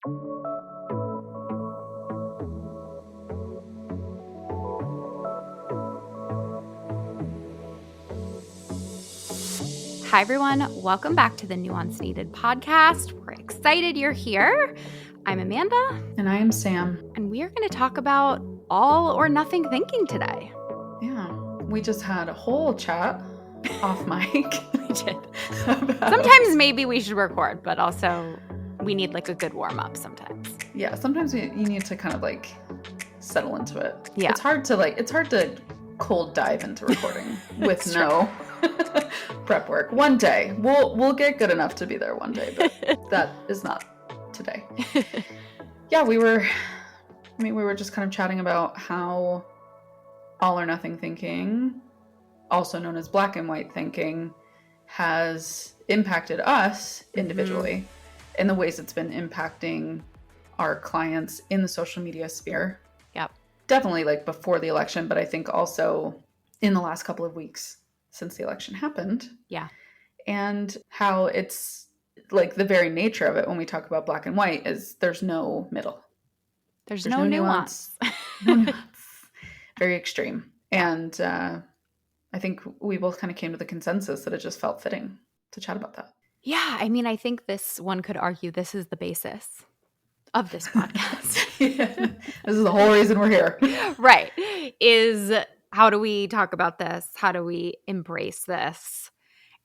Hi, everyone. Welcome back to the Nuance Needed podcast. We're excited you're here. I'm Amanda. And I am Sam. And we are going to talk about all or nothing thinking today. Yeah. We just had a whole chat off mic. We did. Sometimes maybe we should record, but also we need like a good warm up sometimes. Yeah. Sometimes you need to kind of like settle into it. Yeah. It's hard to cold dive into recording with no prep work. One day we'll get good enough to be there one day, but that is not today. Yeah, we were just kind of chatting about how all or nothing thinking, also known as black and white thinking, has impacted us individually in the ways it's been impacting our clients in the social media sphere. Yep. Definitely like before the election, but I think also in the last couple of weeks since the election happened. Yeah. And how it's like the very nature of it when we talk about black and white is there's no middle. There's no nuance. No nuance. Very extreme. And I think we both kind of came to the consensus that it just felt fitting to chat about that. Yeah. I mean, I think one could argue this is the basis of this podcast. Yeah. This is the whole reason we're here. Right. Is how do we talk about this? How do we embrace this?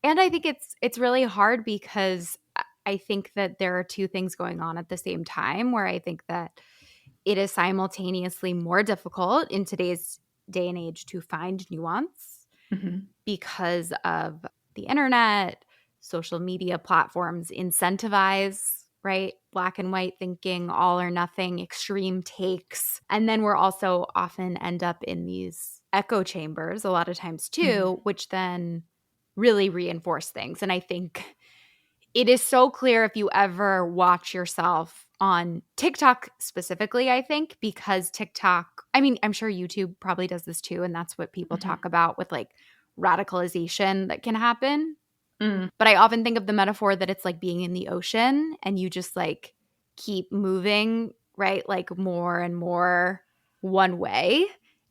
And I think it's really hard because I think that there are two things going on at the same time where I think that it is simultaneously more difficult in today's day and age to find nuance because of the internet, social media platforms incentivize, right? Black and white thinking, all or nothing, extreme takes. And then we're also often end up in these echo chambers a lot of times too, which then really reinforce things. And I think it is so clear if you ever watch yourself on TikTok specifically, I think, because TikTok, I mean, I'm sure YouTube probably does this too. And that's what people talk about with like radicalization that can happen. But I often think of the metaphor that it's like being in the ocean and you just like keep moving, right? Like more and more one way.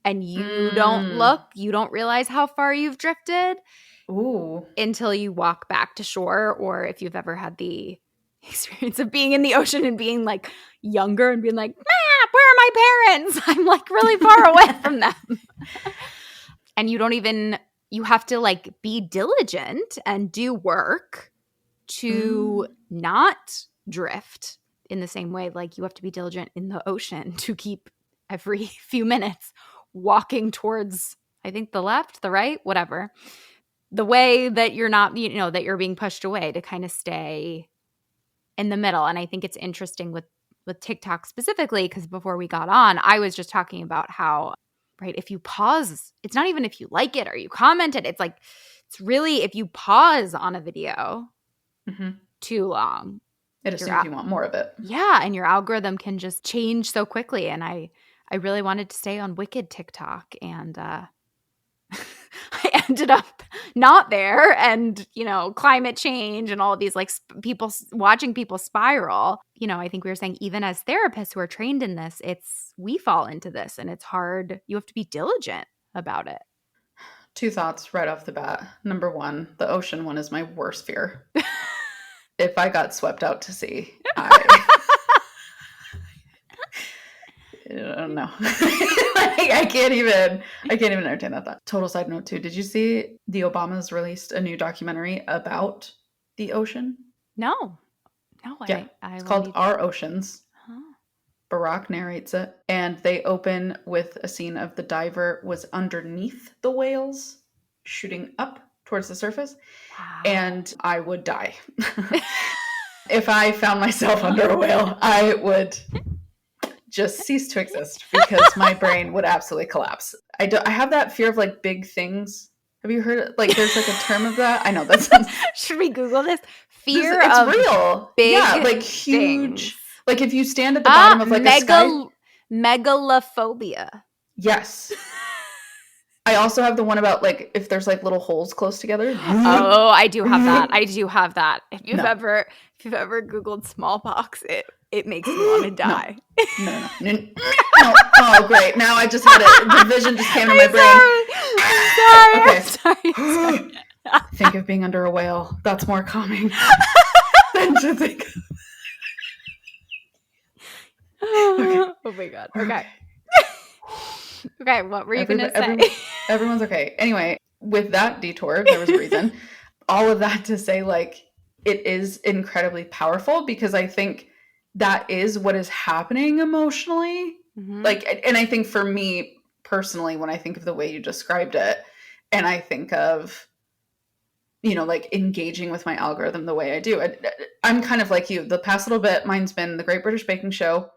And you don't look, you don't realize how far you've drifted until you walk back to shore. Or if you've ever had the experience of being in the ocean and being like younger and being like, where are my parents? I'm like really far away from them. And you have to like be diligent and do work to not drift in the same way. Like you have to be diligent in the ocean to keep every few minutes walking towards, I think, the left, the right, whatever. The way that you're not, that you're being pushed away to kind of stay in the middle. And I think it's interesting with TikTok specifically, because before we got on, I was just talking about how, right, if you pause, it's not even if you like it or you comment it. It's like, it's really if you pause on a video too long. It assumes you want more of it. Yeah. And your algorithm can just change so quickly. And I really wanted to stay on Wicked TikTok. And I ended up not there, and climate change and all of these like watching people spiral. I think we were saying even as therapists who are trained in this, we fall into this, and it's hard. You have to be diligent about it. Two thoughts right off the bat. Number one, the ocean one is my worst fear. If I got swept out to sea, I don't know. I can't even entertain that thought. Total side note too. Did you see the Obamas released a new documentary about the ocean? No. Yeah. It's called Our Oceans. Barack narrates it, and they open with a scene of the diver was underneath the whales shooting up towards the surface. Wow. And I would die. If I found myself under a whale, I would just cease to exist because my brain would absolutely collapse. I have that fear of like big things. Have you heard it? Like there's like a term of that? I know that sounds... Should we Google this? Fear it's of real. Big like huge things. Like if you stand at the bottom of like a sky... Megalophobia. Yes. I also have the one about like if there's like little holes close together. Oh, I do have that. If you've ever Googled smallpox, it makes me want to No. die. No. No. Oh, great. Now I just had it. The vision just came to my brain. I'm Okay. sorry. Think of being under a whale. That's more calming than to think. Okay. Oh my God. We're Okay. okay. Okay. What were you going to say? Everyone's okay. Anyway, with that detour, there was a reason. All of that to say, like, it is incredibly powerful because I think that is what is happening emotionally. Mm-hmm. Like, and I think for me personally, when I think of the way you described it, and I think of, like engaging with my algorithm the way I do, I'm kind of like you. The past little bit, mine's been The Great British Baking Show,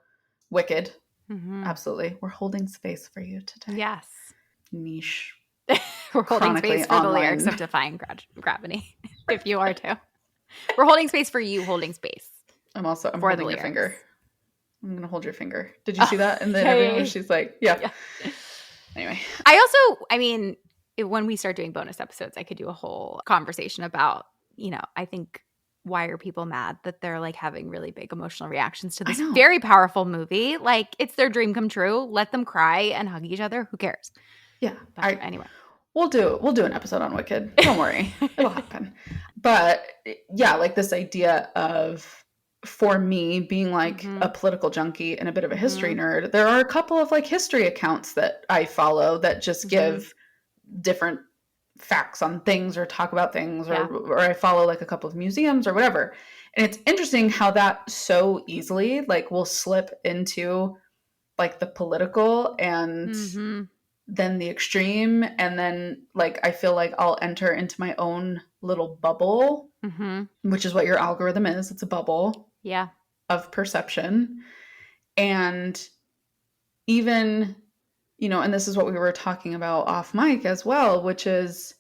Wicked. Mm-hmm. Absolutely. We're holding space for you today. Yes. Niche. We're holding space for the lyrics of Defying Gravity, if you are too. We're holding space for you holding space. I'm holding your finger. I'm going to hold your finger. Did you see that in the interview where she's like, yeah. Anyway. When we start doing bonus episodes, I could do a whole conversation about, I think, why are people mad that they're like having really big emotional reactions to this very powerful movie? Like, it's their dream come true. Let them cry and hug each other. Who cares? Yeah. But anyway. We'll do an episode on Wicked. Don't worry. It'll happen. But yeah, like this idea of, for me, being like a political junkie and a bit of a history nerd, there are a couple of like history accounts that I follow that just give different facts on things or talk about things, or I follow like a couple of museums or whatever. And it's interesting how that so easily like will slip into like the political and then the extreme, and then like I feel like I'll enter into my own little bubble, which is what your algorithm is. It's a bubble of perception. And even, and this is what we were talking about off mic as well, which is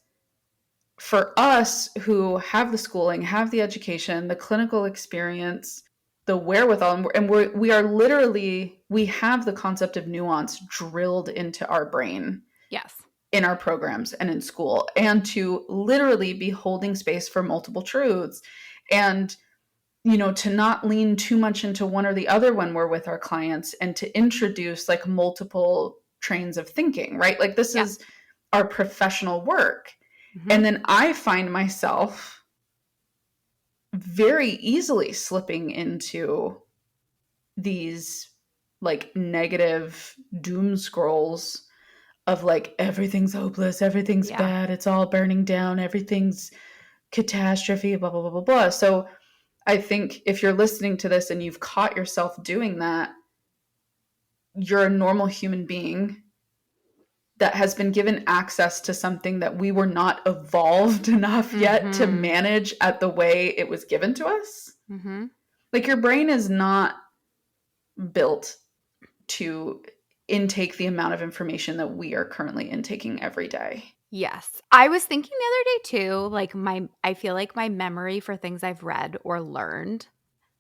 for us who have the schooling, have the education, the clinical experience, the wherewithal, and we are literally, we have the concept of nuance drilled into our brain. Yes. In our programs and in school, and to literally be holding space for multiple truths, and to not lean too much into one or the other when we're with our clients, and to introduce like multiple trains of thinking, right? Like this is our professional work. And then I find myself very easily slipping into these like negative doom scrolls of like, everything's hopeless, everything's bad, it's all burning down, everything's catastrophe, blah, blah, blah, blah, blah. So I think if you're listening to this and you've caught yourself doing that, you're a normal human being that has been given access to something that we were not evolved enough yet to manage at the way it was given to us. Like your brain is not built to intake the amount of information that we are currently intaking every day. Yes. I was thinking the other day too, like I feel like my memory for things I've read or learned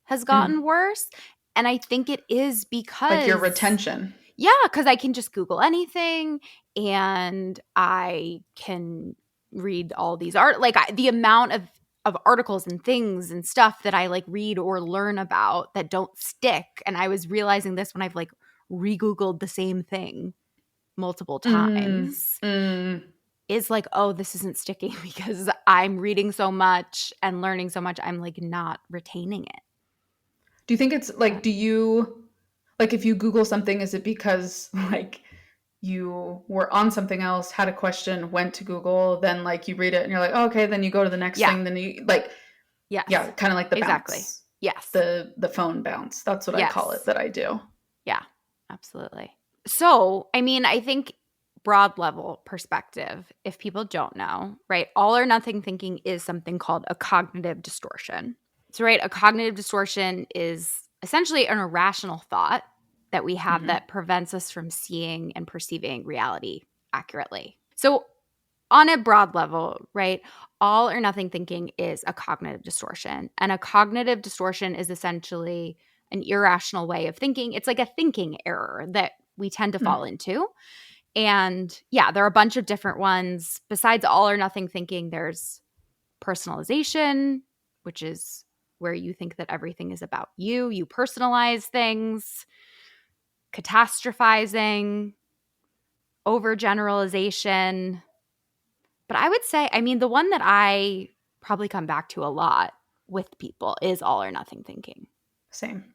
has gotten worse. And I think it is because like your retention. Yeah, because I can just Google anything and I can read all these the amount of articles and things and stuff that I like read or learn about that don't stick. And I was realizing this when I've like re-Googled the same thing multiple times. Is like, oh, this isn't sticking because I'm reading so much and learning so much. I'm like not retaining it. Do you think it's like, do you, like if you Google something, is it because like you were on something else, had a question, went to Google, then like you read it and you're like, oh, okay, then you go to the next thing, then you like, kind of like the bounce. Yes. The phone bounce. That's what I call it, that I do. Yeah, absolutely. So, I mean, I think broad level perspective, if people don't know, right, all or nothing thinking is something called a cognitive distortion. So, right, a cognitive distortion is essentially an irrational thought that we have that prevents us from seeing and perceiving reality accurately. So, on a broad level, right, all or nothing thinking is a cognitive distortion. And a cognitive distortion is essentially an irrational way of thinking. It's like a thinking error that we tend to fall into. And yeah, there are a bunch of different ones. Besides all or nothing thinking, there's personalization, which is where you think that everything is about you. You personalize things, catastrophizing, overgeneralization. But I would say, I mean, the one that I probably come back to a lot with people is all or nothing thinking. Same.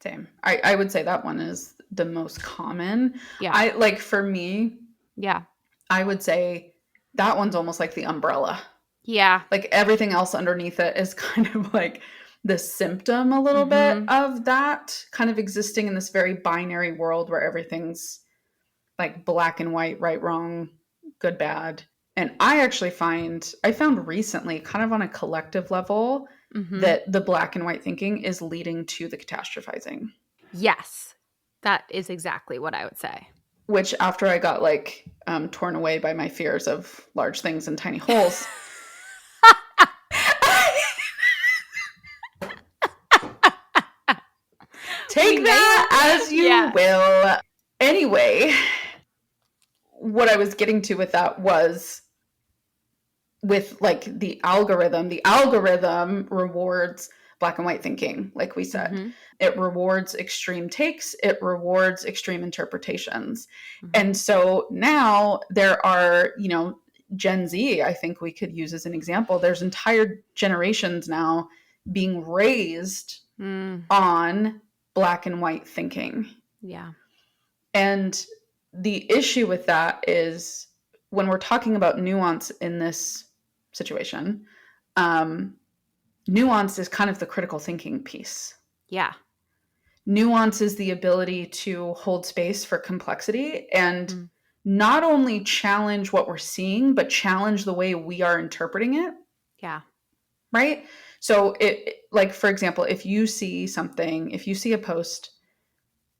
Same. I would say that one is the most common. Yeah. I like for me, Yeah. I would say that one's almost like the umbrella. Yeah. Like everything else underneath it is kind of like the symptom a little bit of that kind of existing in this very binary world where everything's like black and white, right, wrong, good, bad. And I found recently, kind of on a collective level, that the black and white thinking is leading to the catastrophizing. Yes. That is exactly what I would say. Which, after I got like torn away by my fears of large things and tiny holes, take that as you will. Anyway, what I was getting to with that was with like the algorithm rewards black and white thinking, like we said. It rewards extreme takes, it rewards extreme interpretations. And so now there are, you know, Gen Z, I think we could use as an example. There's entire generations now being raised on black and white thinking. Yeah. And the issue with that is when we're talking about nuance in this situation, nuance is kind of the critical thinking piece. Yeah. Nuance is the ability to hold space for complexity and not only challenge what we're seeing, but challenge the way we are interpreting it. Yeah. Right? So like, for example, if you see a post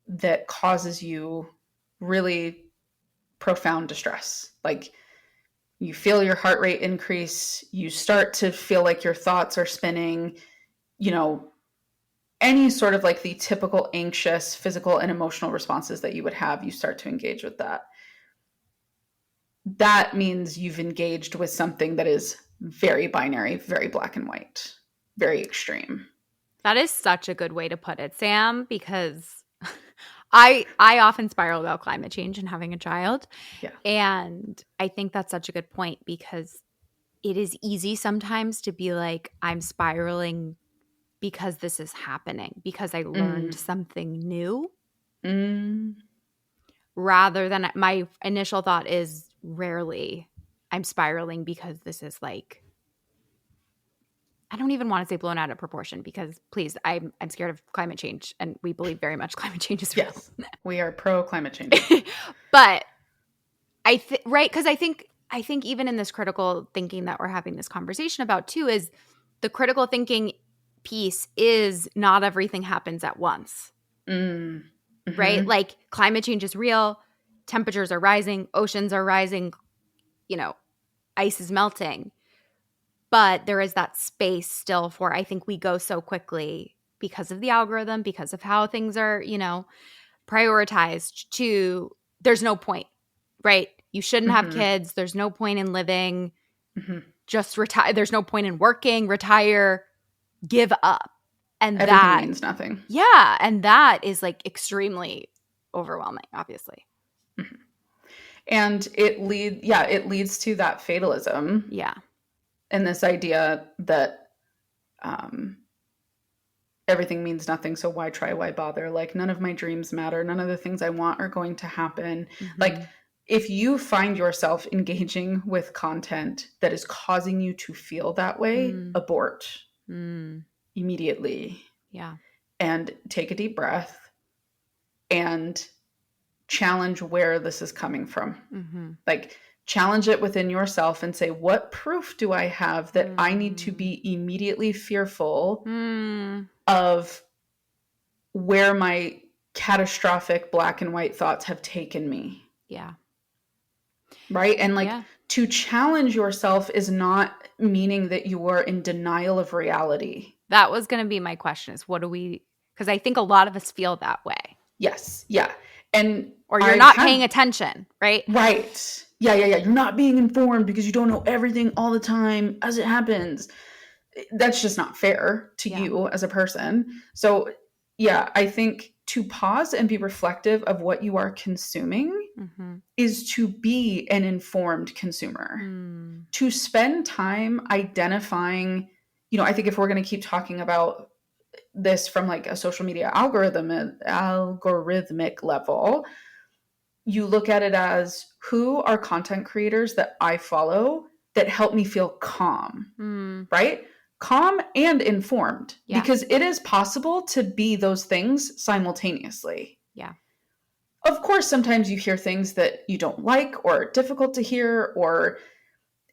that causes you really profound distress, like you feel your heart rate increase, you start to feel like your thoughts are spinning, you know, any sort of like the typical anxious physical and emotional responses that you would have, you start to engage with that. That means you've engaged with something that is very binary, very black and white, very extreme. That is such a good way to put it, Sam, because I often spiral about climate change and having a child. Yeah. And I think that's such a good point because it is easy sometimes to be like, I'm spiraling because this is happening, because I learned something new. Rather than my initial thought is rarely I'm spiraling because this is like, I don't even want to say blown out of proportion because please, I'm scared of climate change and we believe very much climate change is real. Yes, we are pro climate change. But right, because I think even in this critical thinking that we're having this conversation about too is the critical thinking piece is not everything happens at once. Right? Like climate change is real, temperatures are rising, oceans are rising, you know, ice is melting. But there is that space still for, I think we go so quickly because of the algorithm, because of how things are, you know, prioritized to, there's no point, right? You shouldn't have kids. There's no point in living. Just retire. There's no point in working, retire, give up. And everything that means nothing. Yeah. And that is like extremely overwhelming, obviously. And it leads to that fatalism. Yeah. And this idea that everything means nothing, so why try, why bother? Like, none of my dreams matter. None of the things I want are going to happen. Like, if you find yourself engaging with content that is causing you to feel that way, abort immediately. Yeah. And take a deep breath and challenge where this is coming from. Like, challenge it within yourself and say, what proof do I have that I need to be immediately fearful of where my catastrophic black and white thoughts have taken me? Yeah. Right? And like, to challenge yourself is not meaning that you are in denial of reality. That was going to be my question is because I think a lot of us feel that way. Yes. Yeah. And or you're not paying attention, right? Right. Yeah. You're not being informed because you don't know everything all the time as it happens. that's just not fair to Yeah. you as a person. So, yeah, I think to pause and be reflective of what you are consuming Mm-hmm. is to be an informed consumer. Mm. To spend time identifying, I think if we're going to keep talking about this from like a social media algorithmic level, you look at it as who are content creators that I follow that help me feel calm, Mm. right? Calm and informed, Yeah. because it is possible to be those things simultaneously. Yeah. Of course, sometimes you hear things that you don't like or difficult to hear or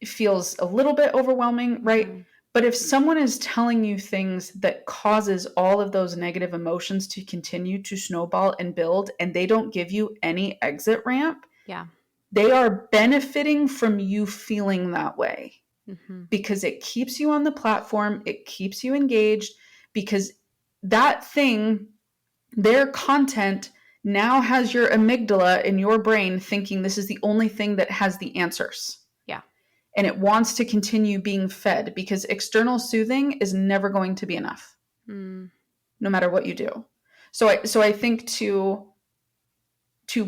it feels a little bit overwhelming, right? Mm-hmm. But if someone is telling you things that causes all of those negative emotions to continue to snowball and build and they don't give you any exit ramp, Yeah. they are benefiting from you feeling that way Mm-hmm. because it keeps you on the platform, it keeps you engaged, because that thing, their content now has your amygdala in your brain thinking this is the only thing that has the answers. Yeah. And it wants to continue being fed because external soothing is never going to be enough, Mm. no matter what you do. So I think to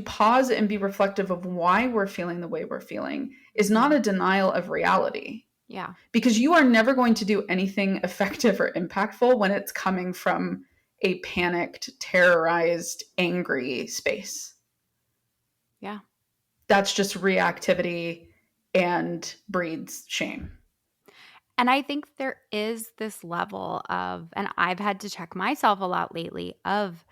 pause and be reflective of why we're feeling the way we're feeling is not Mm-hmm. a denial of reality, Yeah. because you are never going to do anything effective or impactful when it's coming from a panicked, terrorized, angry space. Yeah. That's just reactivity and breeds shame. And I think there is this level of, and I've had to check myself a lot lately, of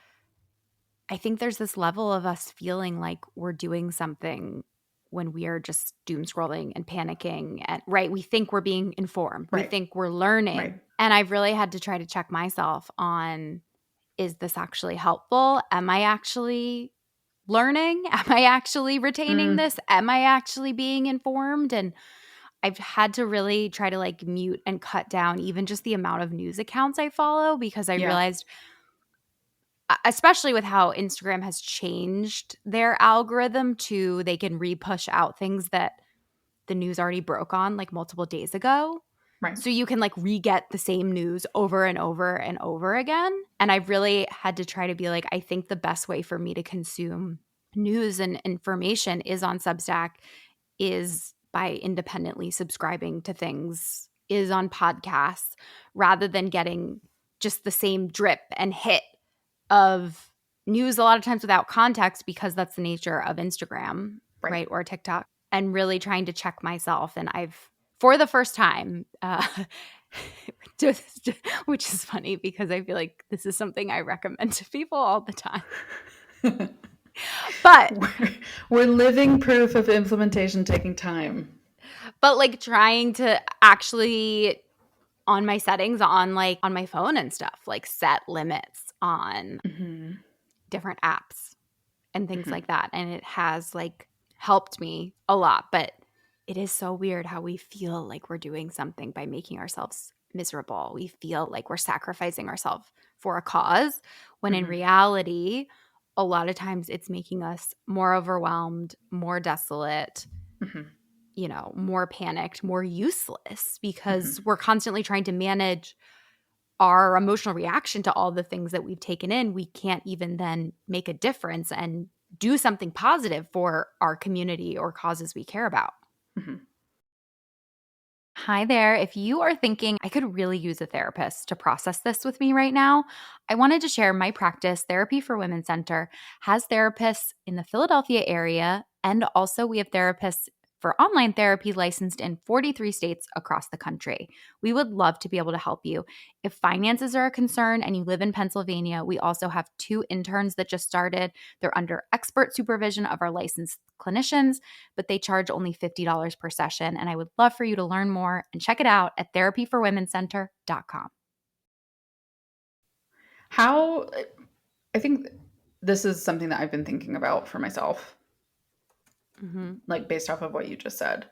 I think there's this level of us feeling like we're doing something when we are just doom scrolling and panicking. And right, we think we're being informed, we Right. think we're learning. Right. And I've really had to try to check myself on, is this actually helpful? Am I actually learning? Am I actually retaining Mm, this? Am I actually being informed? And I've had to really try to like mute and cut down even just the amount of news accounts I follow, because I yeah. realized, especially with how Instagram has changed their algorithm to they can re-push out things that the news already broke on like multiple days ago. Right. So you can like re-get the same news over and over and over again. And I've really had to try to be like, I think the best way for me to consume news and information is on Substack, is by independently subscribing to things, is on podcasts, rather than getting just the same drip and hit of news a lot of times without context, because that's the nature of Instagram, Right. right? Or TikTok, and really trying to check myself. And I've, for the first time, just, which is funny because I feel like this is something I recommend to people all the time. But we're living proof of implementation taking time. like trying to actually, on my settings on like on my phone and stuff, like set limits on Mm-hmm. different apps and things Mm-hmm. like that. And it has like helped me a lot. But it is so weird how we feel like we're doing something by making ourselves miserable. We feel like we're sacrificing ourselves for a cause, when in Mm-hmm. reality, a lot of times it's making us more overwhelmed, more desolate, Mm-hmm. more panicked, more useless, Mm-hmm. because we're constantly trying to manage our emotional reaction to all the things that we've taken in. We can't even then make a difference and do something positive for our community or causes we care about. Mm-hmm. Hi there. If you are thinking, I could really use a therapist to process this with me right now, I wanted to share my practice, Therapy for Women Center, has therapists in the Philadelphia area. And also, we have therapists for online therapy licensed in 43 states across the country. We would love to be able to help you. If finances are a concern and you live in Pennsylvania, we also have 2 interns that just started. They're under expert supervision of our licensed clinicians, but they charge only $50 per session. And I would love for you to learn more and check it out at therapyforwomencenter.com. How, I think this is something that I've been thinking about for myself, Mm-hmm. like based off of what you just said.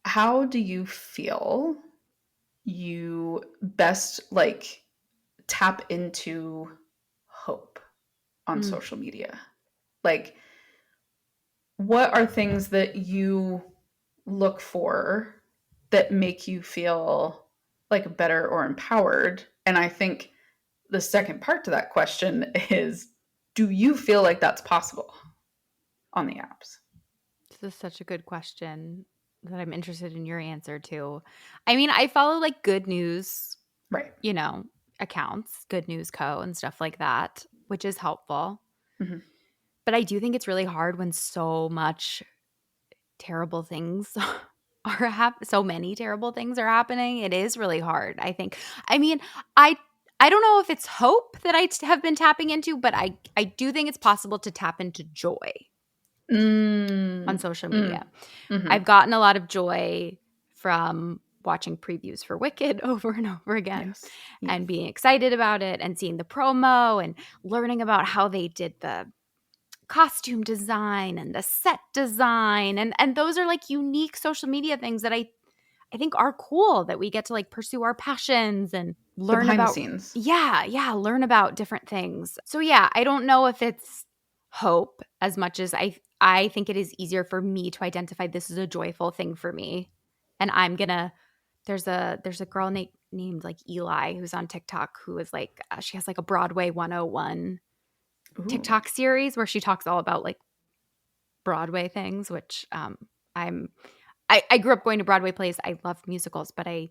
How do you feel you best like tap into hope on Mm. social media? Like, what are things that you look for that make you feel like better or empowered. And I think the second part to that question is, do you feel like that's possible on the apps? This is such a good question that I'm interested in your answer to. I mean, I follow like good news, Right. you know, accounts, Good News Co. and stuff like that, which is helpful. Mm-hmm. But I do think it's really hard when so much terrible things so many terrible things are happening. It is really hard, I think. I mean, I don't know if it's hope that have been tapping into, but I do think it's possible to tap into joy on Mm, social mm, media. mm-hmm. I've gotten a lot of joy from watching previews for Wicked over and over again Yes. Yes. and being excited about it and seeing the promo and learning about how they did the costume design and the set design, and those are like unique social media things that I think are cool, that we get to like pursue our passions and The learn behind the about. scenes. Yeah, learn about different things. So yeah, I don't know if it's hope as much as I think it is easier for me to identify this is a joyful thing for me. And I'm gonna there's a girl named like Eli who's on TikTok who is like she has like a Broadway 101 Ooh. TikTok series where she talks all about like Broadway things, which I'm I grew up going to Broadway plays. I love musicals, but I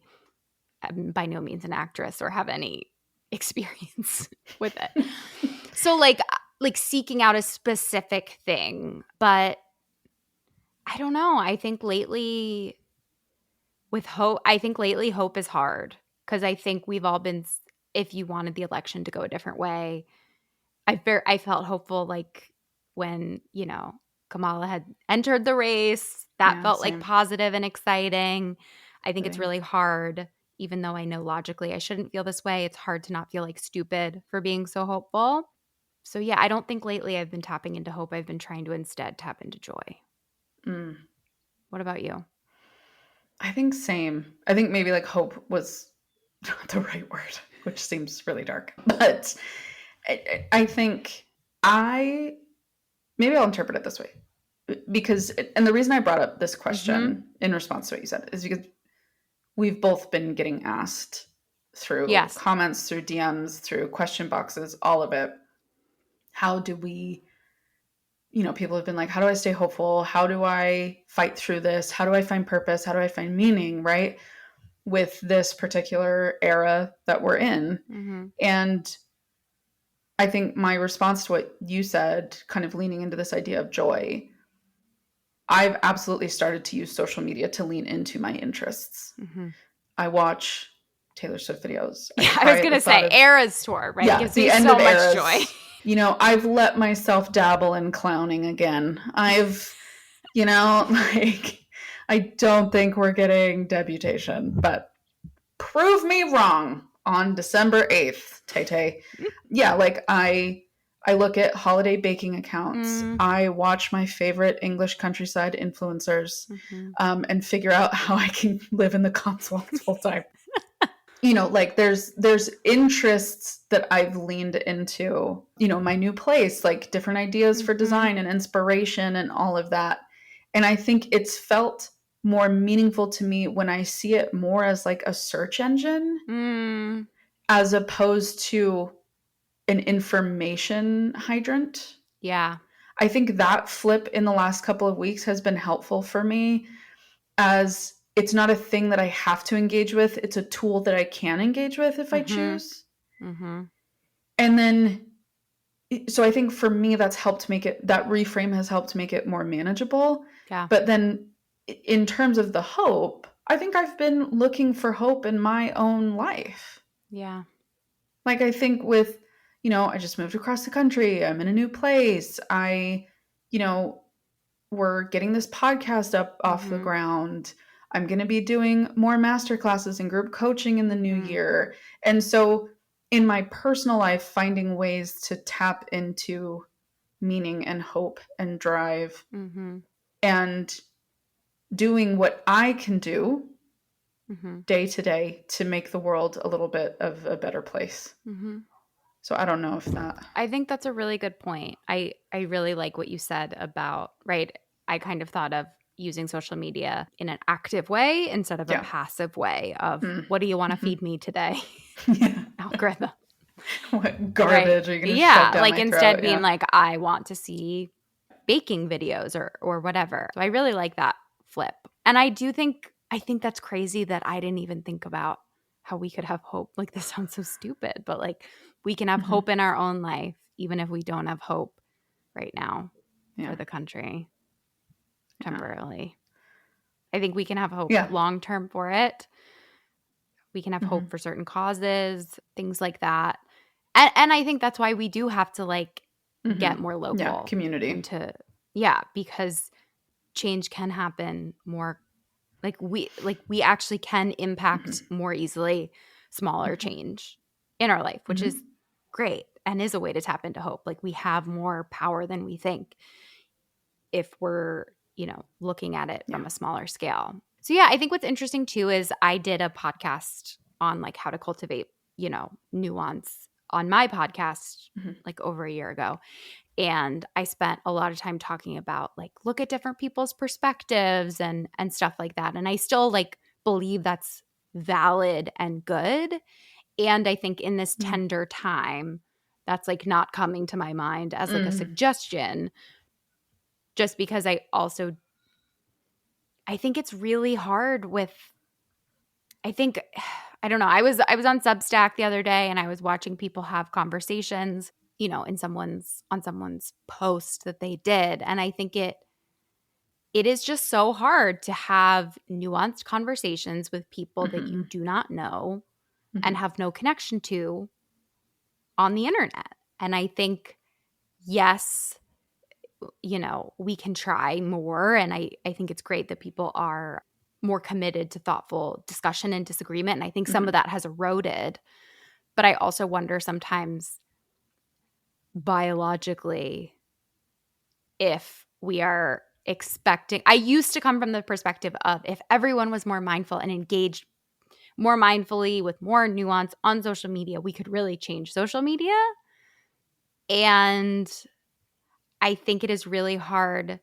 am by no means an actress or have any experience with it. So like seeking out a specific thing, but I don't know. I think lately hope is hard because I think we've all been if you wanted the election to go a different way, I felt hopeful like when, Kamala had entered the race. That Yeah, felt like same. positive and exciting. I think it's Same. really hard, even though I know logically I shouldn't feel this way. It's hard to not feel like stupid for being so hopeful. So yeah, I don't think lately I've been tapping into hope. I've been trying to instead tap into joy. Mm. What about you? I think same. I think maybe like hope was not the right word, which seems really dark. But I think I maybe I'll interpret it this way because, and the reason I brought up this Mhm. question in response to what you said is because we've both been getting asked through Yes. comments, through DMs, through question boxes, all of it. How do we, people have been like, how do I stay hopeful? How do I fight through this? How do I find purpose? How do I find meaning, right? With this particular era that we're in. Mhm. And I think my response to what you said, kind of leaning into this idea of joy, I've absolutely started to use social media to lean into my interests. Mhm. I watch Taylor Swift videos. I Yeah, I was cry at going the to thought say of, Eras tour, right? yeah, Gives the me end so of much joy. eras. I've let myself dabble in clowning again. Like, I don't think we're getting Debutation, but prove me wrong on December 8th, Tay Tay. Yeah, like I look at holiday baking accounts. Mm. I watch my favorite English countryside influencers, Mhm. and figure out how I can live in the Cotswolds full time. Like there's interests that I've leaned into. My new place, like different ideas for Mhm. design and inspiration and all of that. And I think it's felt more meaningful to me when I see it more as like a search engine Mm. as opposed to an information hydrant. Yeah. I think that flip in the last couple of weeks has been helpful for me, as it's not a thing that I have to engage with. It's a tool that I can engage with if I Mhm. choose. Mhm. And then, so I think for me, that reframe has helped make it more manageable. Yeah. But then in terms of the hope, I think I've been looking for hope in my own life. Yeah. Like, I think with, I just moved across the country. I'm in a new place. You know, we're getting this podcast up off the Mhm. ground. I'm going to be doing more master classes and group coaching in the new Mhm. year. And so in my personal life, finding ways to tap into meaning and hope and drive Mhm. and doing what I can do Mhm. day to day to make the world a little bit of a better place. Mhm. So I don't know if that. I think that's a really good point. I really like what you said about, right? I kind of thought of, using social media in an active way instead of a Yeah. passive way of Mm. what do you want to Hmm. feed me today? Yeah. Algorithm. What Right. garbage are you going to shove Yeah. down Like my instead throat? being Yeah. like, I want to see baking videos or whatever. So I really like that flip. And I think that's crazy that I didn't even think about how we could have hope. Like this sounds so stupid, but like we can have Hmm. hope in our own life even if we don't have hope right now Yeah. for the country Yeah. temporarily. I think we can have hope Yeah. long term for it. We can have hope Hmm. for certain causes, things like that. And I think that's why we do have to like Hmm. get more Yeah. local Community. into yeah, because change can happen more like we actually can impact Hmm. more easily smaller Hmm. change in our life, which is Hmm. great and is a way to tap into hope. Like we have more power than we think if we're, looking at it Yeah. from a smaller scale. So yeah, I think what's interesting too is I did a podcast on like how to cultivate, nuance on my podcast Hmm. like over a year ago. And I spent a lot of time talking about like look at different people's perspectives and stuff like that. And I still like believe that's valid and good. And I think in this Mm. tender time, that's like not coming to my mind as like a Mm. suggestion just because I think it's really hard with I think I don't know. I was on Substack the other day and I was watching people have conversations, in someone's post that they did and I think it is just so hard to have nuanced conversations with people that you Hmm. do not know and Hmm. have no connection to on the internet. And I think yes, we can try more. And I think it's great that people are more committed to thoughtful discussion and disagreement. And I think some of Hmm. that has eroded. But I also wonder sometimes biologically if we are expecting. I used to come from the perspective of if everyone was more mindful and engaged more mindfully with more nuance on social media, we could really change social media. And I think it is really hard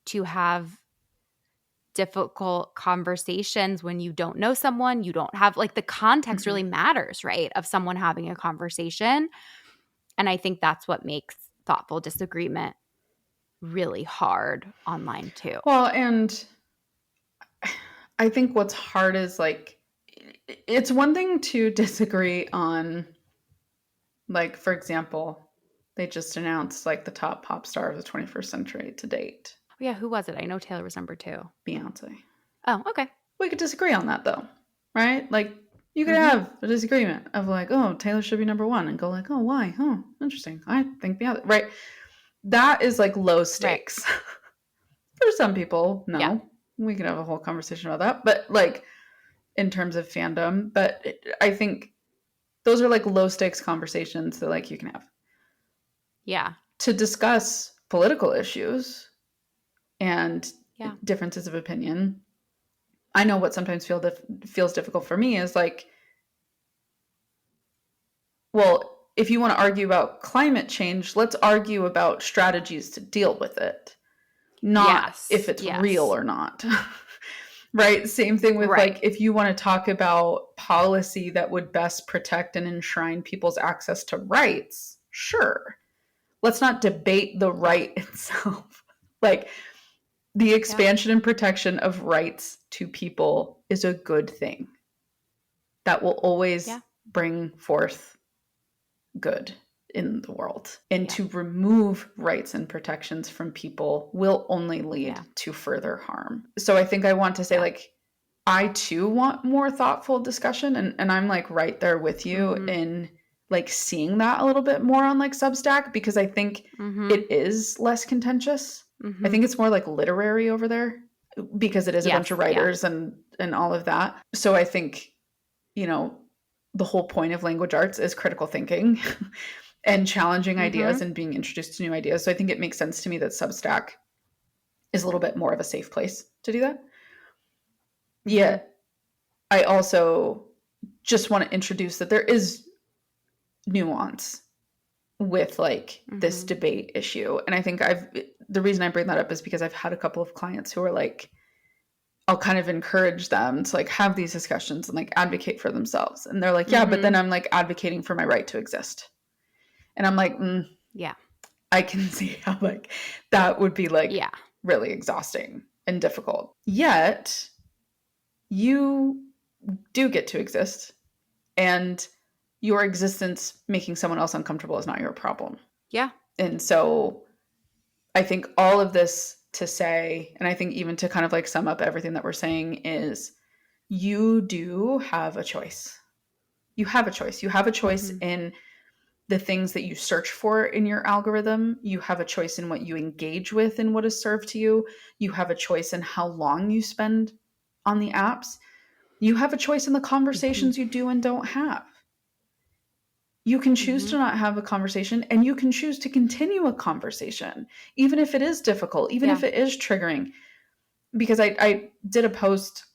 to have difficult conversations when you don't know someone, you don't have like the context Hmm. really matters, right? Of someone having a conversation. And I think that's what makes thoughtful disagreement really hard online too. Well, and I think what's hard is like, it's one thing to disagree on, like, for example, they just announced like the top pop star of the 21st century to date, Oh, yeah, who was it? I know Taylor was number 2. Beyonce. Oh, okay. We could disagree on that though, right? Like, you could Mhm. have a disagreement of like, oh, Taylor should be number one, and go like, oh, why? Oh, interesting. I think Beyonce, right? That is like low Right. stakes. For some people, Yeah. no. We could have a whole conversation about that. But like in terms of fandom, but I think those are like low stakes conversations that like you can have Yeah. to discuss political issues and Yeah. differences of opinion. I know what sometimes feels difficult for me is like, well, if you want to argue about climate change, let's argue about strategies to deal with it, not if Yes. it's real Yes. or not. Right? Same thing with Right. like if you want to talk about policy that would best protect and enshrine people's access to rights, sure. Let's not debate the right itself. Like the Yeah. expansion and protection of rights to people is a good thing that will always Yeah. bring forth good in the world. And Yeah. to remove rights and protections from people will only Yeah. lead to further harm. So I think I want to say, Yeah. like, I too want more thoughtful discussion. And I'm like right there with you Mhm. in like seeing that a little bit more on like Substack because I think Mhm. it is less contentious. I Mhm. think it's more like literary over there because it is a bunch Yes. of Yeah. writers and all of that. So I think, you know, the whole point of language arts is critical thinking and challenging ideas Mhm. and being introduced to new ideas. So I think it makes sense to me that Substack is a little bit more of a safe place to do that. Mhm. Yet I also just want to introduce that there is nuance with like this Mhm. debate issue. And I think the reason I bring that up is because I've had a couple of clients who are like, I'll kind of encourage them to like have these discussions and like advocate for themselves. And they're like, yeah, but then Mhm. I'm like advocating for my right to exist. And I'm like, Yeah. I can see how like that would be like Yeah. really exhausting and difficult. Yet you do get to exist, and your existence making someone else uncomfortable is not your problem. Yeah. And so I think all of this to say, and I think even to kind of like sum up everything that we're saying, is you do have a choice. You have a choice. You have a choice Mhm. in the things that you search for in your algorithm. You have a choice in what you engage with and what is served to you. You have a choice in how long you spend on the apps. You have a choice in the Mhm. conversations you do and don't have. You can choose to Mhm. not have a conversation, and you can choose to continue a conversation, even if it is difficult, even Yeah. if it is triggering. Because I did a post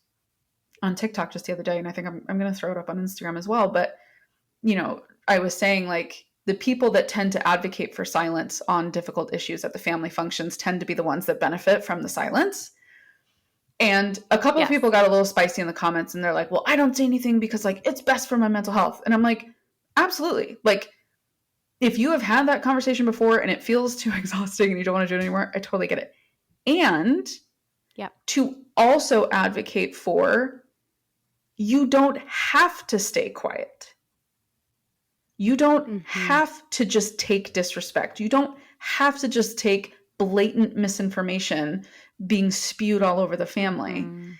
on TikTok just the other day, and I think I'm going to throw it up on Instagram as well. But, I was saying like the people that tend to advocate for silence on difficult issues at the family functions tend to be the ones that benefit from the silence. And a couple of Yes. people got a little spicy in the comments, and they're like, well, I don't say anything because like it's best for my mental health. And I'm like, absolutely. Like, if you have had that conversation before and it feels too exhausting and you don't want to do it anymore, I totally get it. And Yep. to also advocate for, you don't have to stay quiet. You don't Mhm. have to just take disrespect. You don't have to just take blatant misinformation being spewed all over the family. Mhm.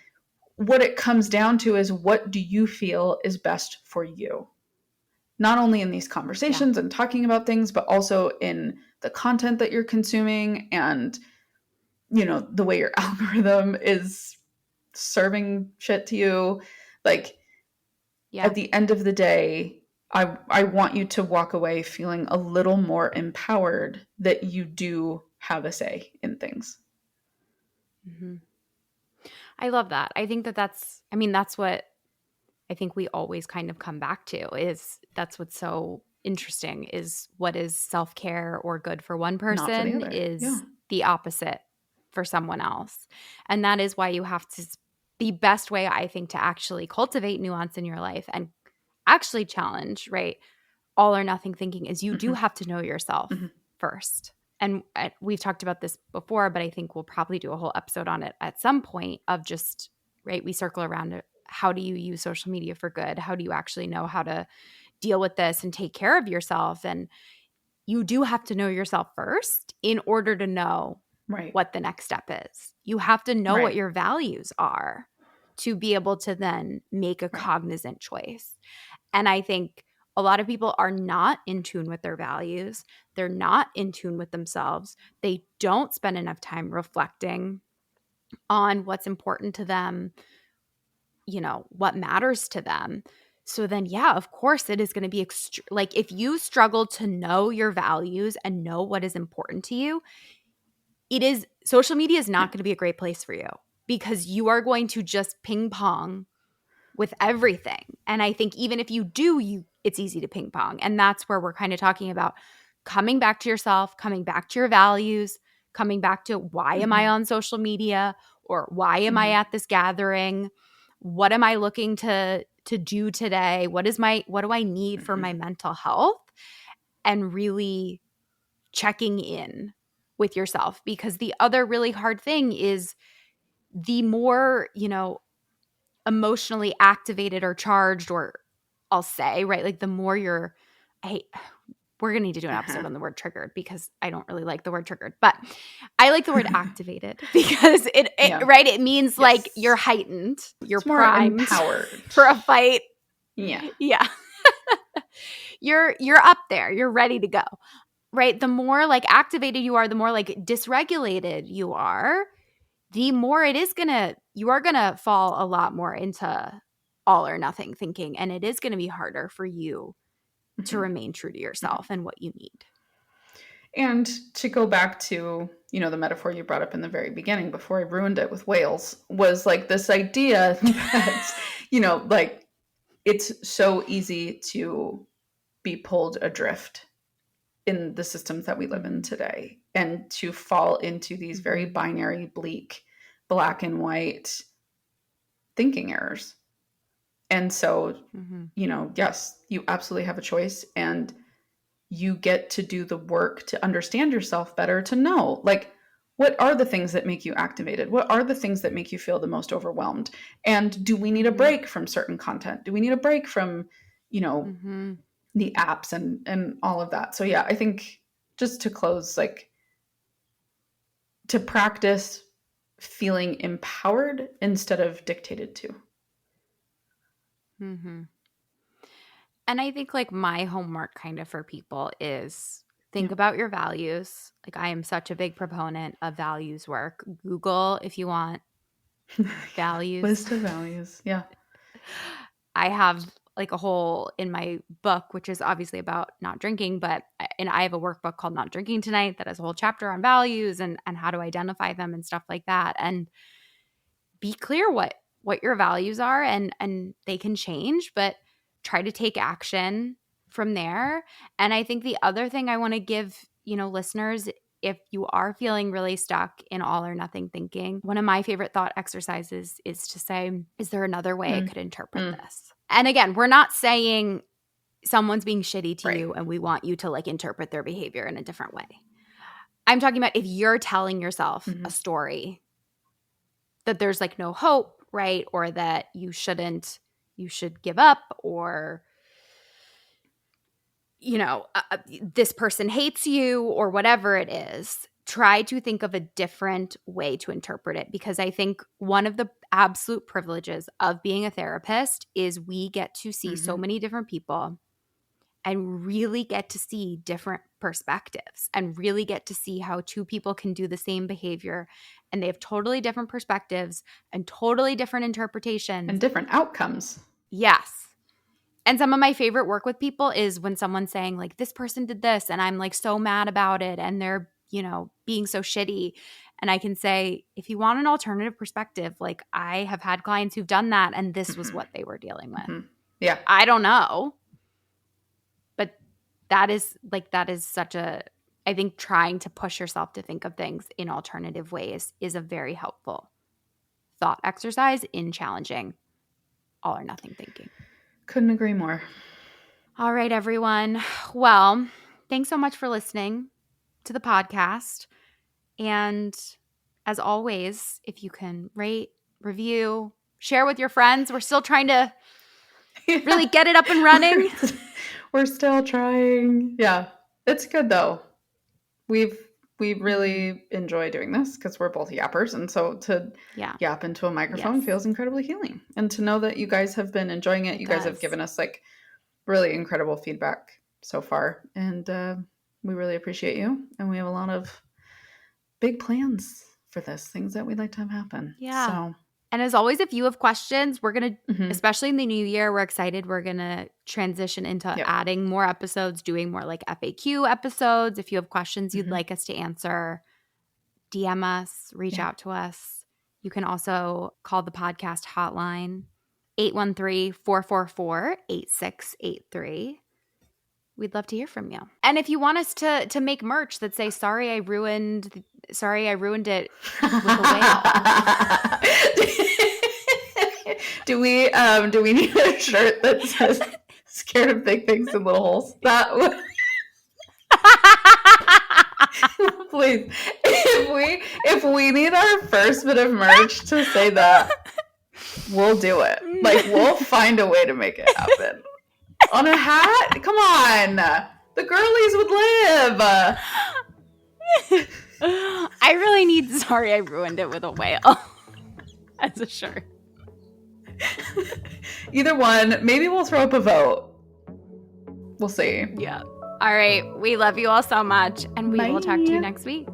What it comes down to is, what do you feel is best for you? Not only in these Yeah. conversations and talking about things, but also in the content that you're consuming, and, the way your algorithm is serving shit to you. Like, Yeah. at the end of the day, I want you to walk away feeling a little more empowered that you do have a say in things. Mhm. I love that. I think that I mean, that's what I think we always kind of come back to, is that's what's so interesting, is what is self-care or good for one Not for the person other. Yeah. is the opposite for someone else. And that is why you have to the best way I think to actually cultivate nuance in your life and actually challenge, right? All or nothing thinking is you do Mm-hmm. have to know yourself Mm-hmm. first. And we've talked about this before, but I think we'll probably do a whole episode on it at some point, of just, right, we circle around it. How do you use social media for good? How do you actually know how to deal with this and take care of yourself? And you do have to know yourself first in order to know Right. what the next step is. You have to know what Right. your values are to be able to then make a Right. cognizant choice. And I think a lot of people are not in tune with their values. They're not in tune with themselves. They don't spend enough time reflecting on what's important to them, what matters to them. So then, yeah, of course, it is going to be like, if you struggle to know your values and know what is important to you, social media is Yeah. not going to be a great place for you, because you are going to just ping pong with everything. And I think even if you do, it's easy to ping pong. And that's where we're kind of talking about coming back to yourself, coming back to your values, coming back to, why am I Mm-hmm. on social media, or why am I Mm-hmm. at this gathering? What am I looking to do today? What do I need for Mm-hmm. my mental health? And really checking in with yourself, because the other really hard thing is, the more, emotionally activated or charged, or I'll say, right, like the more I we're going to need to do an Uh-huh. episode on the word triggered, because I don't really like the word triggered, but I like the word activated because Yeah. right, it means like you're Yes. heightened, you're It's more primed empowered. for a fight. Yeah. Yeah. You're up there, you're ready to go. Right? The more like activated you are, the more like dysregulated you are, the more you are gonna fall a lot more into all or nothing thinking. And it is gonna be harder for you to Mm-hmm. remain true to Mm-hmm. yourself and what you need. And to go back to, the metaphor you brought up in the very beginning before I ruined it with whales, was like this idea that, like, it's so easy to be pulled adrift in the systems that we live in Mm-hmm. today, and to fall into these very Mm-hmm. binary, bleak, black and white, thinking errors. And so, Mm-hmm. yes, you absolutely have a choice, and you get to do the work to understand yourself better, to know, like, what are the things that make you activated? What are the things that make you feel the most overwhelmed? And do we need a Mm-hmm. break from certain content? Do we need a break from, Mm-hmm. the apps and all of that? So yeah, I think, just to close, like, to practice feeling empowered instead of dictated to. Mm-hmm. And I think like my homework kind of for people is think Yeah. about your values. Like I am such a big proponent of values work. Google if you want values. List of values. Yeah. I have like a whole in my book, which is obviously about not drinking, and I have a workbook called Not Drinking Tonight that has a whole chapter on values and how to identify them and stuff like that. And be clear what your values are, and they can change, but try to take action from there. And I think the other thing I want to give, listeners, if you are feeling really stuck in all or nothing thinking, one of my favorite thought exercises is to say, is there another way I Mm. could interpret Mm. this? And again, we're not saying someone's being shitty to Right. you and we want you to like interpret their behavior in a different way. I'm talking about if you're telling yourself Mm-hmm. a story that there's like no hope, right? Or that you should give up, or this person hates you, or whatever it is. Try to think of a different way to interpret it, because I think one of the absolute privileges of being a therapist is we get to see so Mm-hmm. many different people and really get to see different perspectives and really get to see how two people can do the same behavior and they have totally different perspectives and totally different interpretations. And different outcomes. Yes. And some of my favorite work with people is when someone's saying like, this person did this and I'm like so mad about it and they're, being so shitty. And I can say, if you want an alternative perspective, like I have had clients who've done that and this was Mm-hmm. what they were dealing with. Mm-hmm. Yeah. I don't know. But that is such a, I think trying to push yourself to think of things in alternative ways is a very helpful thought exercise in challenging all or nothing thinking. Couldn't agree more. All right, everyone. Well, thanks so much for listening to the podcast. And as always, if you can rate, review, share with your friends. We're still trying to really get it up and running. We're still trying. Yeah. It's good though. We really enjoy doing this because we're both yappers, and so to yap into a microphone feels incredibly healing. And to know that you guys have been enjoying it, you guys have given us like really incredible feedback so far, and we really appreciate you. And we have a lot of big plans for this, things that we'd like to have happen. Yeah. So, and as always, if you have questions, we're going to, especially in the new year, we're excited. We're going to transition into adding more episodes, doing more like FAQ episodes. If you have questions you'd like us to answer, DM us, reach out to us. You can also call the podcast hotline, 813-444-8683. We'd love to hear from you. And if you want us to make merch that say, sorry, I ruined it with a whale. Do we need a shirt that says scared of big things and little holes? That would please. If we need our first bit of merch to say that, we'll do it. Like we'll find a way to make it happen. On a hat? Come on. The girlies would live. I really need sorry I ruined it with a whale as a shirt. Either one. Maybe we'll throw up a vote. We'll see. Yeah. All right. We love you all so much, and we will talk to you next week.